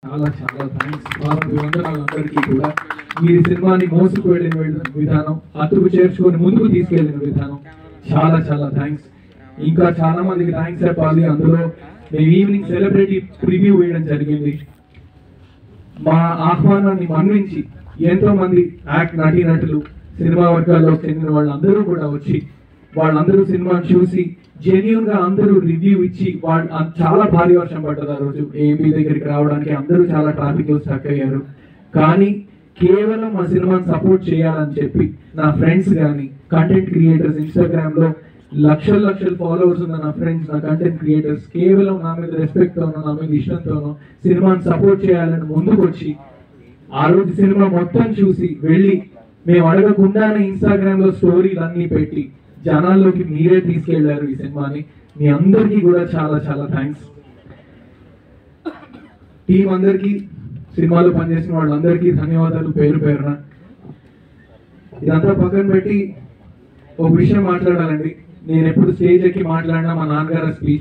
చాలా చాలా థ్యాంక్స్. అందరికీ కూడా మీరు సినిమాని మోసుకు వెళ్ళిన విధానం, అతుకు చేర్చుకొని ముందుకు తీసుకెళ్ళిన విధానం చాలా చాలా థ్యాంక్స్. ఇంకా చాలా మందికి థ్యాంక్స్ చెప్పాలి. అందులో మేము ఈవినింగ్ సెలబ్రిటీ ప్రివ్యూ వేయడం జరిగింది. మా ఆహ్వానాన్ని మన్నించి ఎంతో మంది నటీనటులు, సినిమా వర్గాల్లో చెందిన వాళ్ళందరూ కూడా వచ్చి వాళ్ళందరూ సినిమాని చూసి జెన్యూన్ గా అందరూ రివ్యూ ఇచ్చి చాలా భారీ వర్షం పడ్డది ఆ రోజు. ఏఎంబీ దగ్గరికి రావడానికి అందరూ చాలా ట్రాఫిక్ లో స్టక్ అయ్యారు. కానీ కేవలం మా సినిమాని సపోర్ట్ చేయాలని చెప్పి నా ఫ్రెండ్స్ కానీ, కంటెంట్ క్రియేటర్స్, ఇన్స్టాగ్రామ్ లో లక్షల ఫాలోవర్స్ ఉన్న నా ఫ్రెండ్స్, నా కంటెంట్ క్రియేటర్స్ కేవలం నా మీద రెస్పెక్ట్ తోనో, నా మీద ఇష్టంతోనో సినిమాని సపోర్ట్ చేయాలని ముందుకు వచ్చి ఆ రోజు సినిమా మొత్తం చూసి వెళ్ళి మేము అడగకుండానే ఇన్స్టాగ్రామ్ లో స్టోరీలు అన్ని పెట్టి జనాల్లోకి మీరే తీసుకెళ్లారు ఈ సినిమాని. మీ అందరికీ కూడా చాలా చాలా థ్యాంక్స్. టీం అందరికీ, సినిమాలో పనిచేసిన వాళ్ళందరికీ ధన్యవాదాలు పేరు పేరున. ఇదంతా పక్కన పెట్టి ఒక విషయం మాట్లాడాలండి. నేను ఎప్పుడు స్టేజ్ ఎక్కి మాట్లాడినా మా నాన్నగారు స్పీచ్